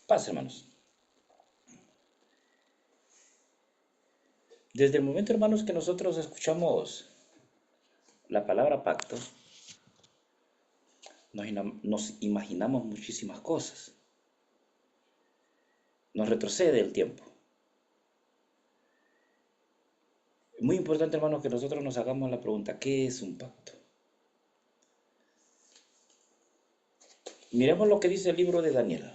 Paz, hermanos. Desde el momento, hermanos, que nosotros escuchamos la palabra pacto, nos imaginamos muchísimas cosas. Nos retrocede el tiempo. Es muy importante, hermanos, que nosotros nos hagamos la pregunta, ¿qué es un pacto? Miremos lo que dice el libro de Daniel.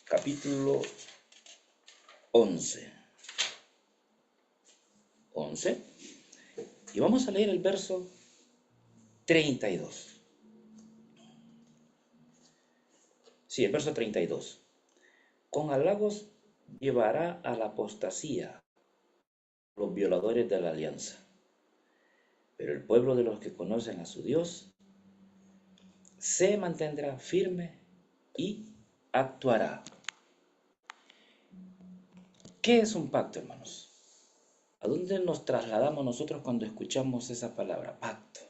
Capítulo 11. 11. Y vamos a leer el verso 32. Sí, el verso 32. Con halagos llevará a la apostasía los violadores de la alianza. Pero el pueblo de los que conocen a su Dios se mantendrá firme y actuará. ¿Qué es un pacto, hermanos? ¿A dónde nos trasladamos nosotros cuando escuchamos esa palabra, pacto?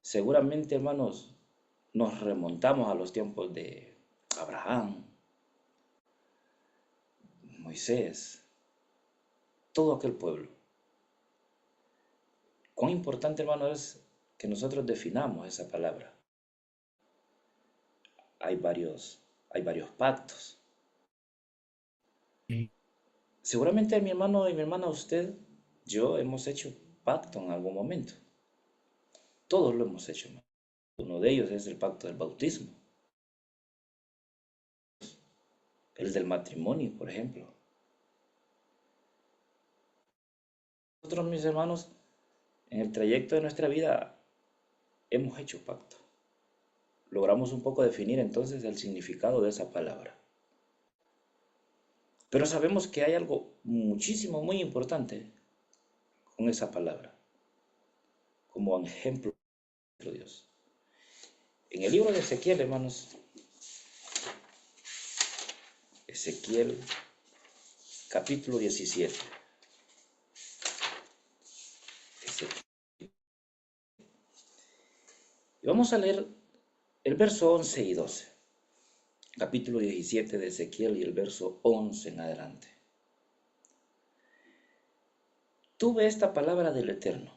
Seguramente, hermanos, nos remontamos a los tiempos de Abraham, Moisés, todo aquel pueblo. Cuán importante, hermano, es que nosotros definamos esa palabra. Hay varios pactos. Seguramente mi hermano y mi hermana, usted, yo hemos hecho pacto en algún momento. Todos lo hemos hecho. Uno de ellos es el pacto del bautismo, el del matrimonio, por ejemplo. Nosotros, mis hermanos, en el trayecto de nuestra vida hemos hecho pacto. Logramos un poco definir entonces el significado de esa palabra. Pero sabemos que hay algo muchísimo, muy importante con esa palabra, como ejemplo de Dios. En el libro de Ezequiel, hermanos, Ezequiel capítulo 17. Y vamos a leer el verso 11 y 12. Capítulo 17 de Ezequiel y el verso 11 en adelante. Tuve esta palabra del Eterno.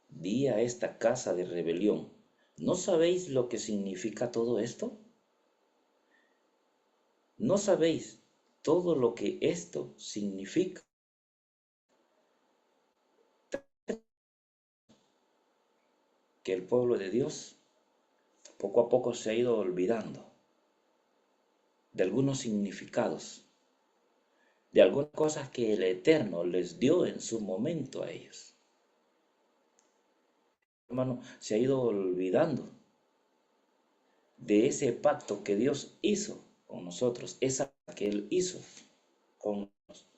Di a esta casa de rebelión, ¿no sabéis lo que significa todo esto? ¿No sabéis todo lo que esto significa? Que el pueblo de Dios poco a poco se ha ido olvidando de algunos significados, de algunas cosas que el Eterno les dio en su momento a ellos. Hermano, se ha ido olvidando de ese pacto que Dios hizo con nosotros, esa que Él hizo con nosotros,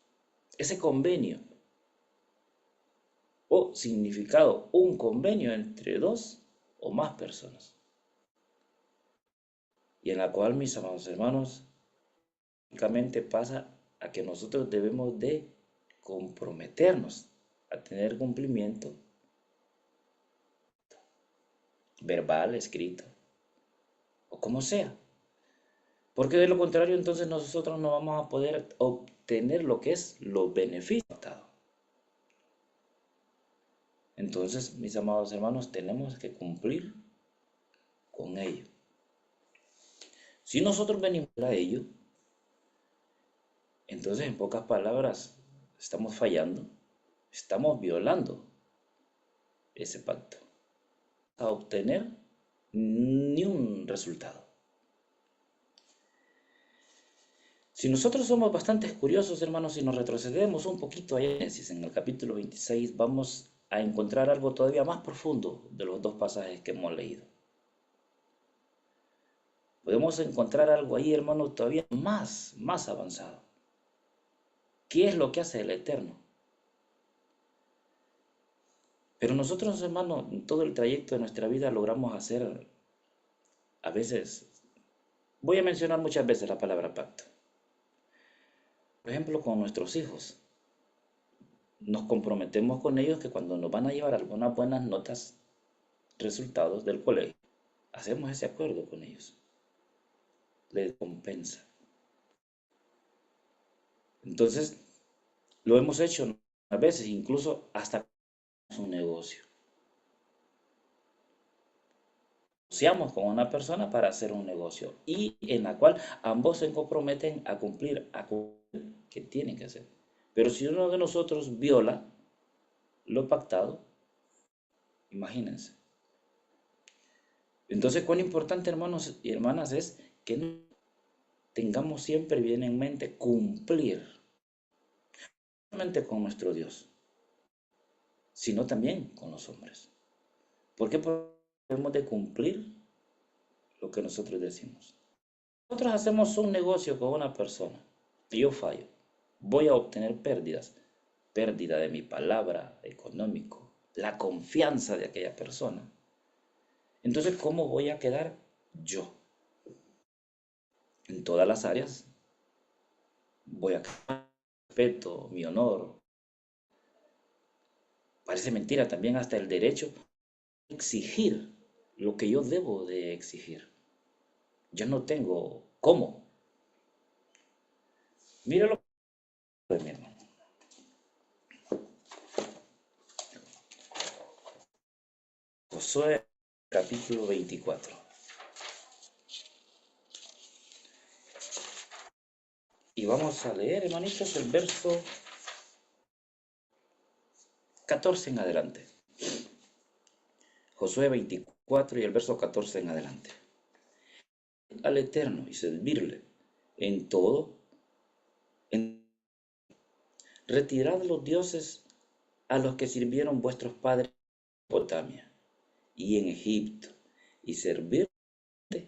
ese convenio o significado, un convenio entre dos o más personas. Y en la cual, mis amados hermanos, únicamente pasa a que nosotros debemos de comprometernos a tener cumplimiento verbal, escrito, o como sea. Porque de lo contrario, entonces nosotros no vamos a poder obtener lo que es los beneficios. Entonces, mis amados hermanos, tenemos que cumplir con ello. Si nosotros venimos a ello, entonces, en pocas palabras, estamos fallando, estamos violando ese pacto a obtener ni un resultado. Si nosotros somos bastante curiosos, hermanos, y nos retrocedemos un poquito a Génesis, en el capítulo 26, vamos a encontrar algo todavía más profundo de los dos pasajes que hemos leído. Podemos encontrar algo ahí, hermanos, todavía más avanzado. ¿Qué es lo que hace el Eterno? Pero nosotros, hermanos, en todo el trayecto de nuestra vida logramos hacer, a veces, voy a mencionar muchas veces la palabra pacto. Por ejemplo, con nuestros hijos. nos comprometemos con ellos que cuando nos van a llevar algunas buenas notas, resultados del colegio, hacemos ese acuerdo con ellos. Les compensa. Entonces, lo hemos hecho a veces, incluso hasta un negocio. Negociamos con una persona para hacer un negocio y en la cual ambos se comprometen a cumplir que tienen que hacer. Pero si uno de nosotros viola lo pactado, imagínense. Entonces, cuán importante, hermanos y hermanas, es que tengamos siempre bien en mente cumplir, no solamente con nuestro Dios, sino también con los hombres. ¿Por qué debemos de cumplir lo que nosotros decimos? Nosotros hacemos un negocio con una persona y yo fallo. Voy a obtener pérdidas. Pérdida de mi palabra, económico, la confianza de aquella persona. Entonces, ¿cómo voy a quedar yo? En todas las áreas voy a quedar respeto, mi honor. Parece mentira también hasta el derecho a exigir lo que yo debo de exigir. Yo no tengo cómo. Míralo, mi hermano. Josué capítulo 24. Y vamos a leer, hermanitos, el verso 14 en adelante. Josué 24 y el verso 14 en adelante. Al Eterno y servirle en todo, retirad los dioses a los que sirvieron vuestros padres en Mesopotamia y en Egipto, y servirle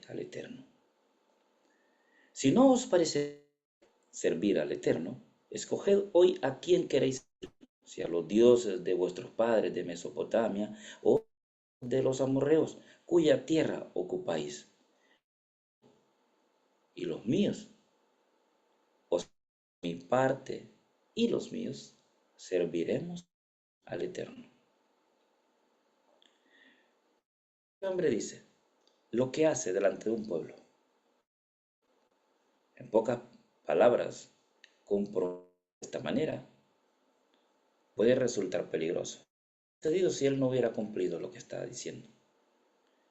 al Eterno. Si no os parece servir al Eterno, escoged hoy a quién queréis servir, si a los dioses de vuestros padres de Mesopotamia o de los amorreos, cuya tierra ocupáis. Y los míos, mi parte y los míos, serviremos al Eterno. El hombre dice lo que hace delante de un pueblo. En pocas palabras, de esta manera, puede resultar peligroso. Te digo si él no hubiera cumplido lo que está diciendo.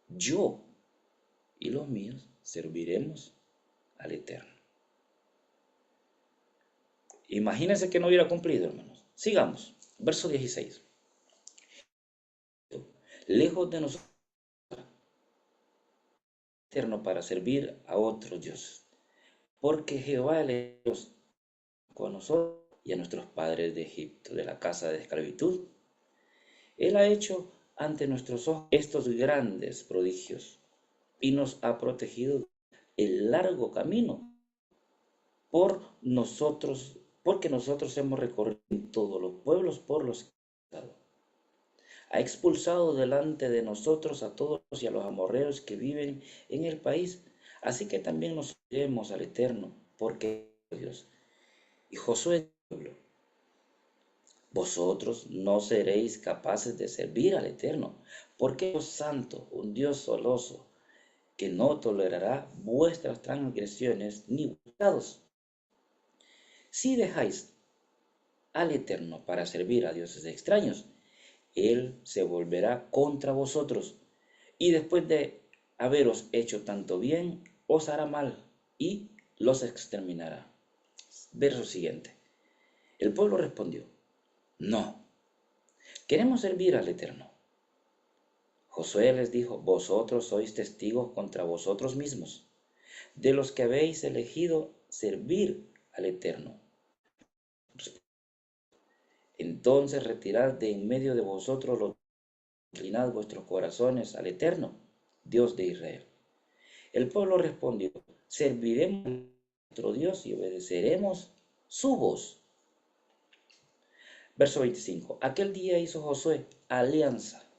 Yo y los míos serviremos al Eterno. Imagínense que no hubiera cumplido, hermanos. Sigamos. Verso 16. Lejos de nosotros, Eterno, para servir a otros dioses. Porque Jehová le con nosotros y a nuestros padres de Egipto, de la casa de esclavitud. Él ha hecho ante nuestros ojos estos grandes prodigios y nos ha protegido el largo camino por nosotros, porque nosotros hemos recorrido todos los pueblos por los que ha dado. Ha expulsado delante de nosotros a todos y a los amorreos que viven en el país, así que también nos iremos al Eterno, porque Dios. Y Josué, vosotros no seréis capaces de servir al Eterno, porque Dios santo, un Dios celoso, que no tolerará vuestras transgresiones ni pecados. Si dejáis al Eterno para servir a dioses extraños, Él se volverá contra vosotros, y después de haberos hecho tanto bien, os hará mal y los exterminará. Verso siguiente. El pueblo respondió, no, queremos servir al Eterno. Josué les dijo, vosotros sois testigos contra vosotros mismos, de los que habéis elegido servir al Eterno. Entonces retirad de en medio de vosotros los inclinad vuestros corazones al Eterno, Dios de Israel. El pueblo respondió, serviremos a nuestro Dios y obedeceremos su voz. Verso 25. Aquel día hizo Josué alianza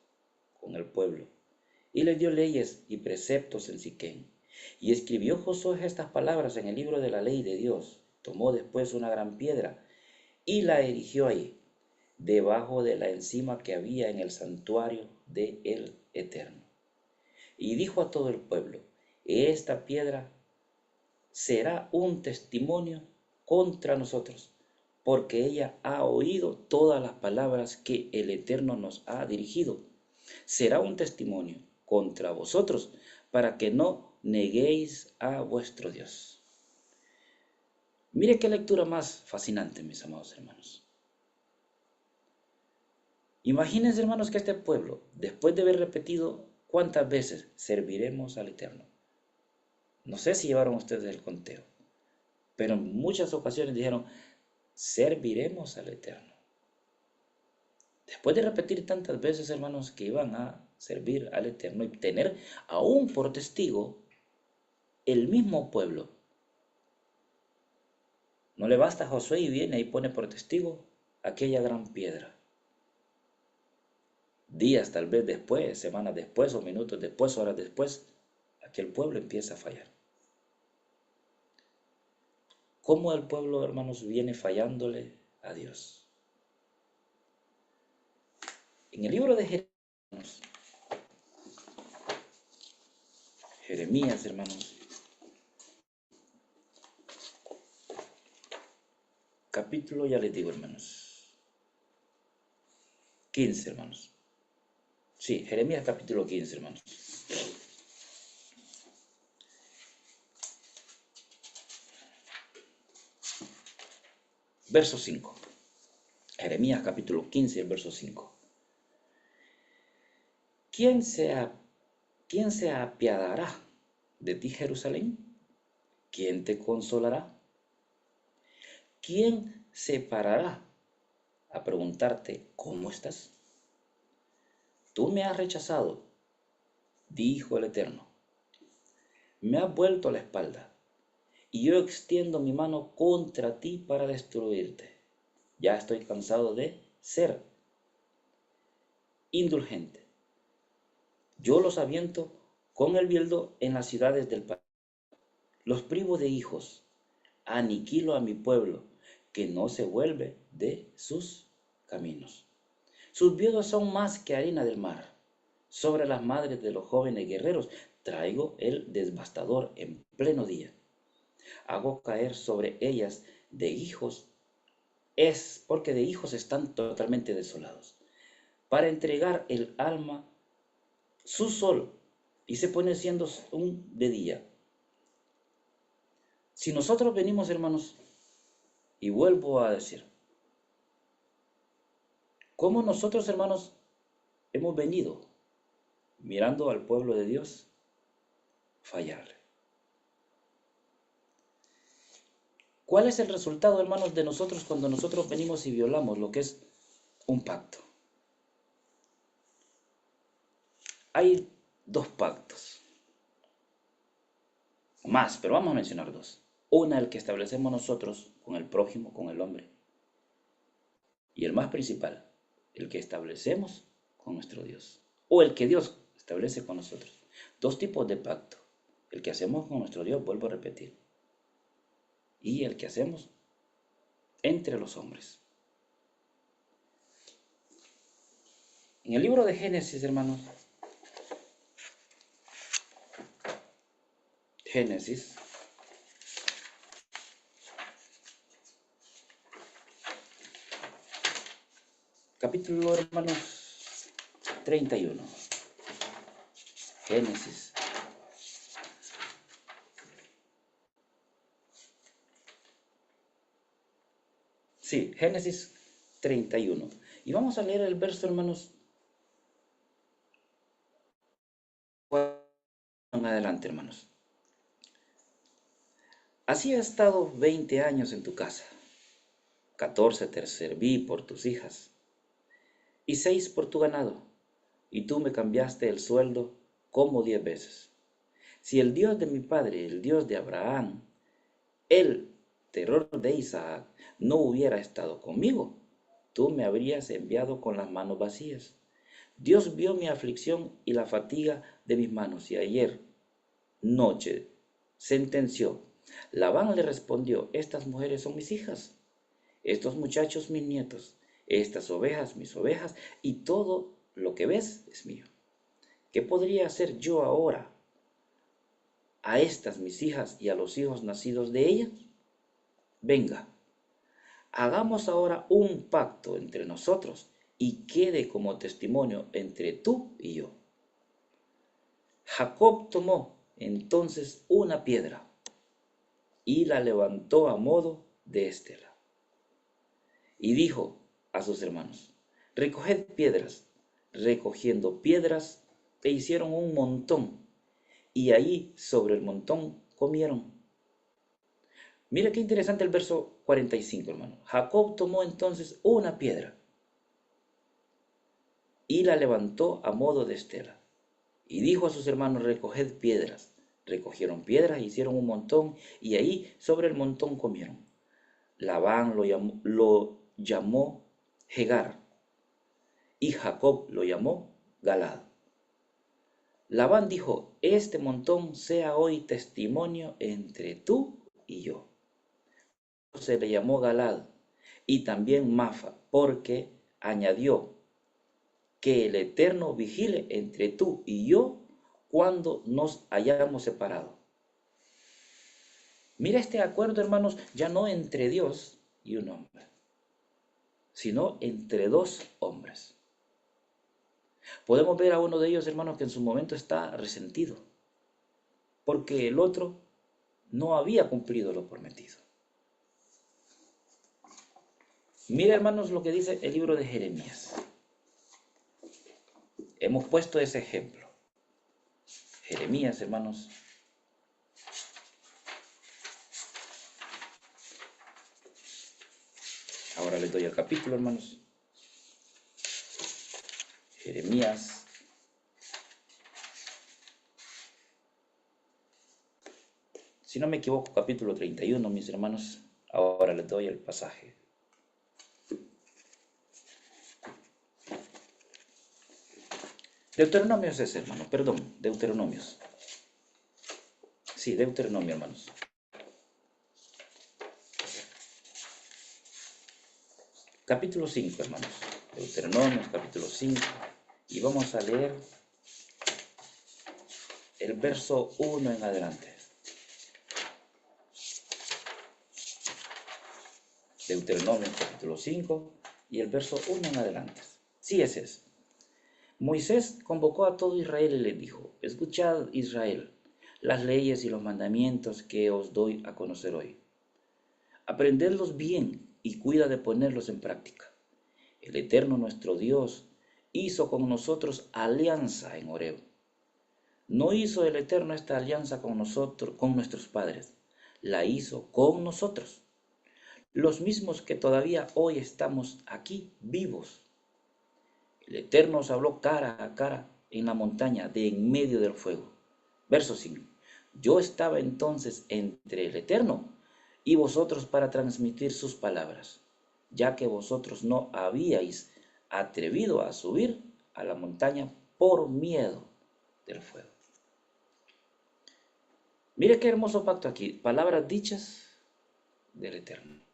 con el pueblo y les dio leyes y preceptos en Siquén. Y escribió Josué estas palabras en el libro de la ley de Dios. Tomó después una gran piedra y la erigió ahí, debajo de la encima que había en el santuario de el Eterno. Y dijo a todo el pueblo: esta piedra será un testimonio contra nosotros, porque ella ha oído todas las palabras que el Eterno nos ha dirigido. Será un testimonio contra vosotros, para que no neguéis a vuestro Dios. Mire qué lectura más fascinante, mis amados hermanos. Imagínense, hermanos, que este pueblo, después de haber repetido cuántas veces serviremos al Eterno, no sé si llevaron ustedes el conteo, pero en muchas ocasiones dijeron: serviremos al Eterno. Después de repetir tantas veces, hermanos, que iban a servir al Eterno y tener aún por testigo el mismo pueblo, no le basta a Josué y viene y pone por testigo aquella gran piedra. Días tal vez después, semanas después, o minutos después, horas después, aquel pueblo empieza a fallar. ¿Cómo el pueblo, hermanos, viene fallándole a Dios? En el libro de Jeremías, hermanos, capítulo, ya les digo, hermanos, 15, hermanos. Sí, Jeremías capítulo 15, hermanos. Verso 5. Jeremías capítulo 15, el verso 5. ¿Quién se apiadará de ti, Jerusalén? ¿Quién te consolará? ¿Quién se parará a preguntarte cómo estás? Tú me has rechazado, dijo el Eterno. Me has vuelto la espalda, y yo extiendo mi mano contra ti para destruirte. Ya estoy cansado de ser indulgente. Yo los aviento con el bieldo en las ciudades del país. Los privo de hijos, aniquilo a mi pueblo, que no se vuelve de sus caminos. Sus viudas son más que arena del mar. Sobre las madres de los jóvenes guerreros traigo el devastador en pleno día. Hago caer sobre ellas de hijos, es porque de hijos están totalmente desolados, para entregar el alma su sol, y se pone siendo un de día. Si nosotros venimos, hermanos, y vuelvo a decir, ¿cómo nosotros, hermanos, hemos venido mirando al pueblo de Dios fallarle? ¿Cuál es el resultado, hermanos, de nosotros cuando nosotros venimos y violamos lo que es un pacto? Hay dos pactos, más, pero vamos a mencionar dos. Una, el que establecemos nosotros con el prójimo, con el hombre. Y el más principal, el que establecemos con nuestro Dios. O el que Dios establece con nosotros. Dos tipos de pacto. El que hacemos con nuestro Dios, vuelvo a repetir. Y el que hacemos entre los hombres. En el libro de Génesis, hermanos. Génesis. Capítulo, hermanos, 31. Génesis. Sí, Génesis 31. Y vamos a leer el verso, hermanos, en adelante, hermanos. Así he estado 20 años en tu casa. 14 te serví por tus hijas, y 6 por tu ganado, y tú me cambiaste el sueldo como 10 veces. Si el Dios de mi padre, el Dios de Abraham, el terror de Isaac, no hubiera estado conmigo, tú me habrías enviado con las manos vacías. Dios vio mi aflicción y la fatiga de mis manos, y ayer noche sentenció. Labán le respondió: estas mujeres son mis hijas, estos muchachos mis nietos. estas ovejas, mis ovejas, y todo lo que ves es mío. ¿Qué podría hacer yo ahora a estas mis hijas y a los hijos nacidos de ellas? Venga, hagamos ahora un pacto entre nosotros y quede como testimonio entre tú y yo. Jacob tomó entonces una piedra y la levantó a modo de estela. Y dijo a sus hermanos, recoged piedras. Recogiendo piedras, e hicieron un montón, y ahí sobre el montón comieron. Mira qué interesante el verso 45, hermano. Jacob tomó entonces una piedra y la levantó a modo de estela. Y dijo a sus hermanos, recoged piedras. Recogieron piedras, hicieron un montón, y ahí sobre el montón comieron. Labán lo llamó Jegar, y Jacob lo llamó Galad. Labán dijo, este montón sea hoy testimonio entre tú y yo. Se le llamó Galad, y también Mafa, porque añadió, que el Eterno vigile entre tú y yo cuando nos hayamos separado. Mira este acuerdo, hermanos, ya no entre Dios y un hombre, sino entre dos hombres. Podemos ver a uno de ellos, hermanos, que en su momento está resentido, porque el otro no había cumplido lo prometido. Mira, hermanos, lo que dice el libro de Jeremías. Hemos puesto ese ejemplo. Jeremías, hermanos. Ahora les doy el capítulo, hermanos. Jeremías. Si no me equivoco, capítulo 31, mis hermanos. Ahora les doy el pasaje. Deuteronomios es, hermano, perdón, Deuteronomios. Sí, Deuteronomio, hermanos. Capítulo 5, hermanos. Deuteronomios, capítulo 5. Y vamos a leer el verso 1 en adelante. Deuteronomio, capítulo 5, y el verso 1 en adelante. Sí, ese es. Moisés convocó a todo Israel y les dijo, escuchad Israel, las leyes y los mandamientos que os doy a conocer hoy. Aprendedlos bien y cuida de ponerlos en práctica. El Eterno nuestro Dios hizo con nosotros alianza en Horeb. No hizo el Eterno esta alianza con nosotros, con nuestros padres, la hizo con nosotros, los mismos que todavía hoy estamos aquí vivos. El Eterno os habló cara a cara en la montaña de en medio del fuego. Verso 5. Yo estaba entonces entre el Eterno y vosotros para transmitir sus palabras, ya que vosotros no habíais atrevido a subir a la montaña por miedo del fuego. Mire qué hermoso pacto aquí, palabras dichas del Eterno.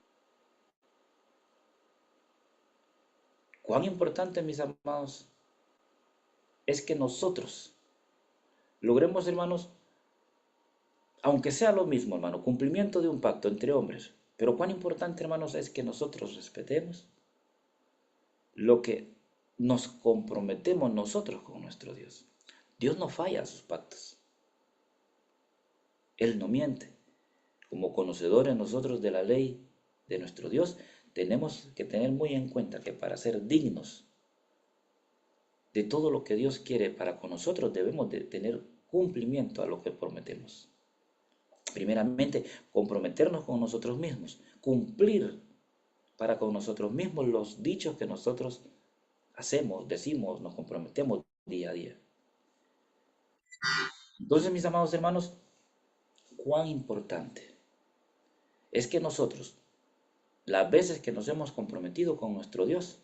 Cuán importante, mis amados, es que nosotros logremos, hermanos, aunque sea lo mismo, hermano, cumplimiento de un pacto entre hombres, pero cuán importante, hermanos, es que nosotros respetemos lo que nos comprometemos nosotros con nuestro Dios. Dios no falla a sus pactos. Él no miente. Como conocedores nosotros de la ley de nuestro Dios, tenemos que tener muy en cuenta que para ser dignos de todo lo que Dios quiere para con nosotros, debemos de tener cumplimiento a lo que prometemos. Primeramente, comprometernos con nosotros mismos, cumplir para con nosotros mismos los dichos que nosotros hacemos, decimos, nos comprometemos día a día. Entonces, mis amados hermanos, cuán importante es que nosotros, las veces que nos hemos comprometido con nuestro Dios,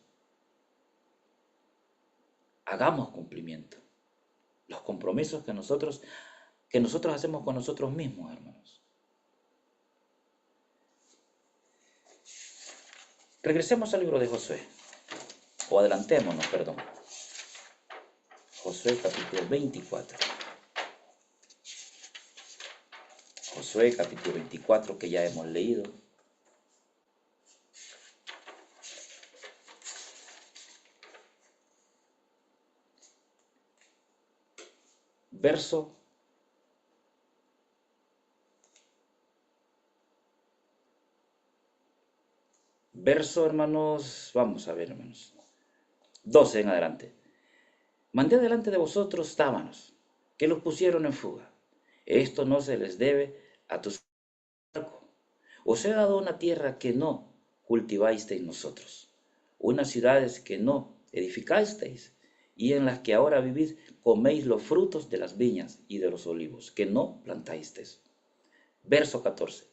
hagamos cumplimiento. Los compromisos que nosotros hacemos con nosotros mismos, hermanos. Regresemos al libro de Josué. O adelantémonos, perdón. Josué capítulo 24. Josué capítulo 24 que ya hemos leído. Verso hermanos, vamos a ver hermanos, 12 en adelante. Mandé delante de vosotros tábanos, que los pusieron en fuga. Esto no se les debe a tus arcos. Os he dado una tierra que no cultivasteis nosotros, unas ciudades que no edificasteis, y en las que ahora vivís coméis los frutos de las viñas y de los olivos, que no plantasteis. Verso 14.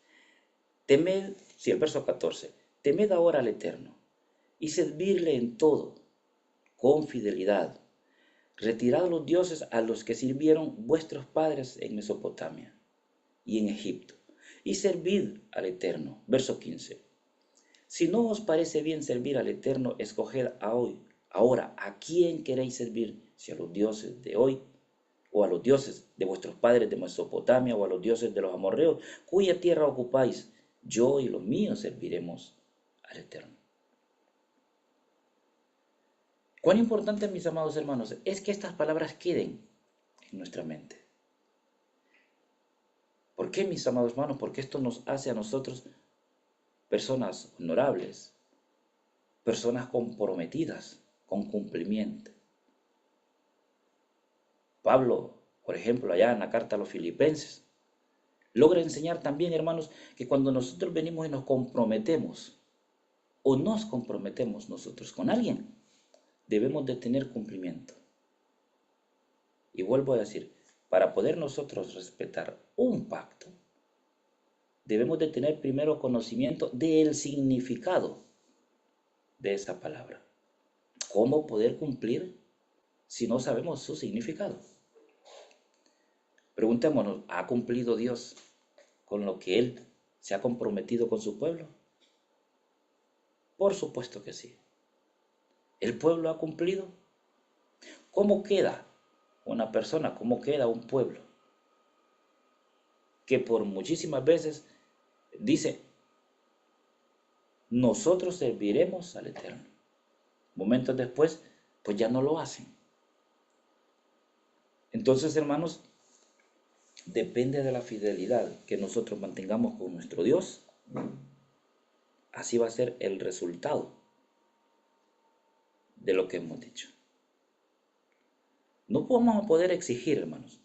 El verso 14. Temed ahora al Eterno, y servirle en todo, con fidelidad. Retirad los dioses a los que sirvieron vuestros padres en Mesopotamia y en Egipto, y servid al Eterno. Verso 15. Si no os parece bien servir al Eterno, escoged ahora a quién queréis servir, si a los dioses de hoy, o a los dioses de vuestros padres de Mesopotamia, o a los dioses de los amorreos, cuya tierra ocupáis. Yo y los míos serviremos al Eterno. Cuán importante, mis amados hermanos, es que estas palabras queden en nuestra mente. ¿Por qué, mis amados hermanos? Porque esto nos hace a nosotros personas honorables, personas comprometidas con cumplimiento. Pablo, por ejemplo, allá en la carta a los Filipenses, logra enseñar también, hermanos, que cuando nosotros venimos y nos comprometemos, o nos comprometemos nosotros con alguien, debemos de tener cumplimiento. Y vuelvo a decir, para poder nosotros respetar un pacto, debemos de tener primero conocimiento del significado de esa palabra. ¿Cómo poder cumplir si no sabemos su significado? Preguntémonos, ¿ha cumplido Dios con lo que Él se ha comprometido con su pueblo? Por supuesto que sí. ¿El pueblo ha cumplido? ¿Cómo queda una persona? ¿Cómo queda un pueblo? Que por muchísimas veces dice, nosotros serviremos al Eterno. Momentos después, pues ya no lo hacen. Entonces, hermanos, depende de la fidelidad que nosotros mantengamos con nuestro Dios. Así va a ser el resultado de lo que hemos dicho. No vamos a poder exigir, hermanos,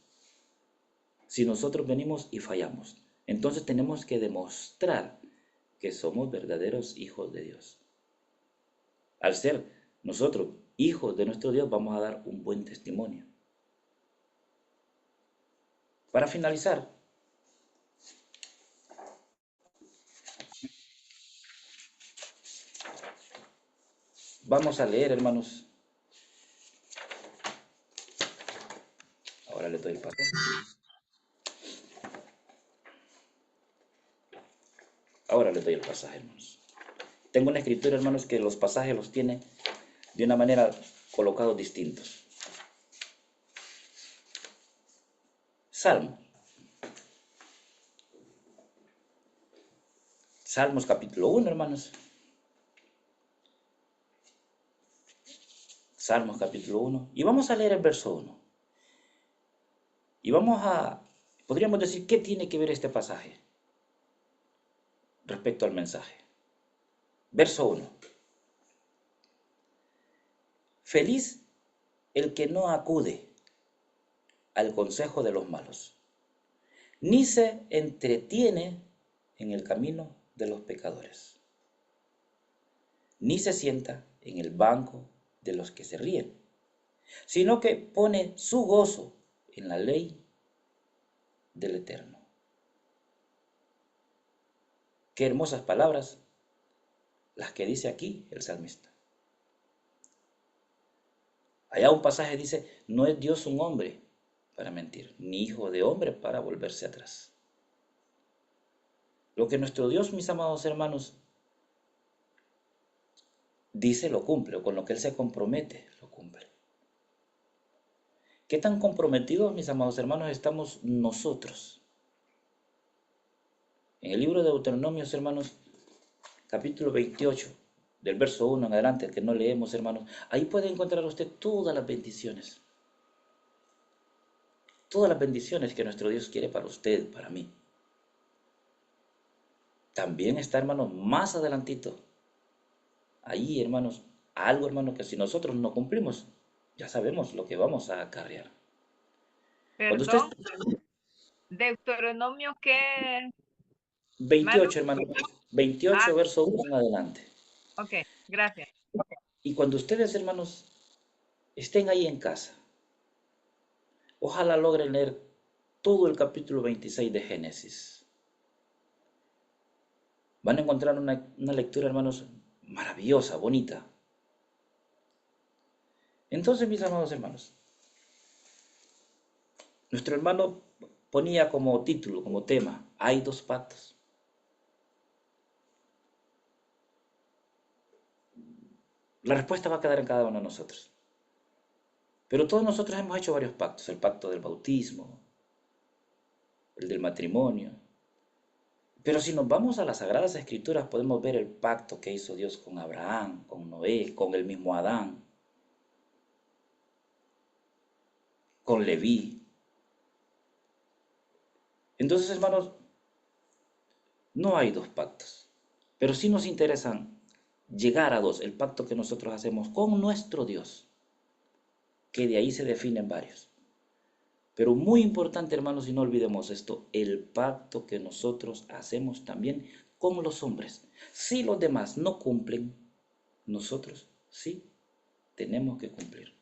si nosotros venimos y fallamos. Entonces tenemos que demostrar que somos verdaderos hijos de Dios. Al ser nosotros hijos de nuestro Dios, vamos a dar un buen testimonio. Para finalizar, vamos a leer, hermanos. Ahora le doy el pasaje. Ahora les doy el pasaje, hermanos. Tengo una escritura, hermanos, que los pasajes los tiene de una manera colocados distintos. Salmo. Salmos capítulo 1, hermanos. Salmos capítulo 1. Y vamos a leer el verso 1. Y podríamos decir, ¿qué tiene que ver este pasaje respecto al mensaje? Verso 1. Feliz el que no acude al consejo de los malos, ni se entretiene en el camino de los pecadores, ni se sienta en el banco de los que se ríen, sino que pone su gozo en la ley del Eterno. Qué hermosas palabras las que dice aquí el salmista. Allá un pasaje dice, no es Dios un hombre para mentir, ni hijo de hombre para volverse atrás. Lo que nuestro Dios, mis amados hermanos, dice lo cumple, o con lo que Él se compromete, lo cumple. ¿Qué tan comprometidos, mis amados hermanos, estamos nosotros? En el libro de Deuteronomios, hermanos, capítulo 28, del verso 1 en adelante, que no leemos, hermanos, ahí puede encontrar usted todas las bendiciones que nuestro Dios quiere para usted, para mí. También está, hermanos, más adelantito, ahí, hermanos, algo, hermanos, que si nosotros no cumplimos, ya sabemos lo que vamos a acarrear. Cuando usted, Perdón, Deuteronomio, ¿qué, mano? 28, hermanos, 28, Ah, verso 1 en adelante. ok, gracias. Y cuando ustedes, hermanos, estén ahí en casa, ojalá logren leer todo el capítulo 26 de Génesis. Van a encontrar una lectura, hermanos, maravillosa, bonita. Entonces, mis amados hermanos, nuestro hermano ponía como título, como tema, hay dos pactos. La respuesta va a quedar en cada uno de nosotros. Pero todos nosotros hemos hecho varios pactos, el pacto del bautismo, el del matrimonio. Pero si nos vamos a las Sagradas Escrituras, podemos ver el pacto que hizo Dios con Abraham, con Noé, con el mismo Adán, con Leví. Entonces, hermanos, no hay dos pactos, pero sí nos interesan llegar a dos, el pacto que nosotros hacemos con nuestro Dios, que de ahí se definen varios. Pero muy importante, hermanos, y no olvidemos esto, el pacto que nosotros hacemos también con los hombres. Si los demás no cumplen, nosotros sí tenemos que cumplir.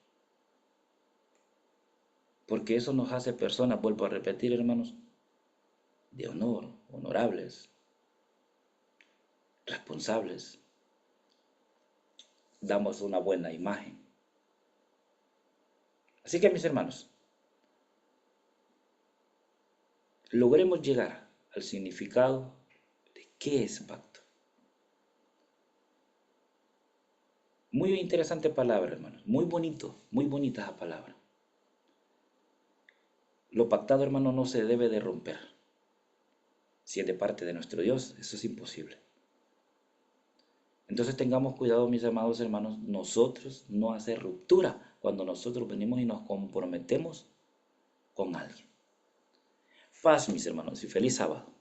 Porque eso nos hace personas, vuelvo a repetir, hermanos, de honor, honorables, responsables. Damos una buena imagen. Así que, mis hermanos, logremos llegar al significado de qué es pacto. Muy interesante palabra, hermanos. Muy bonito, muy bonita esa palabra. Lo pactado, hermano, no se debe de romper. Si es de parte de nuestro Dios, eso es imposible. Entonces tengamos cuidado, mis amados hermanos, nosotros no hacer ruptura cuando nosotros venimos y nos comprometemos con alguien. Paz, mis hermanos, y feliz sábado.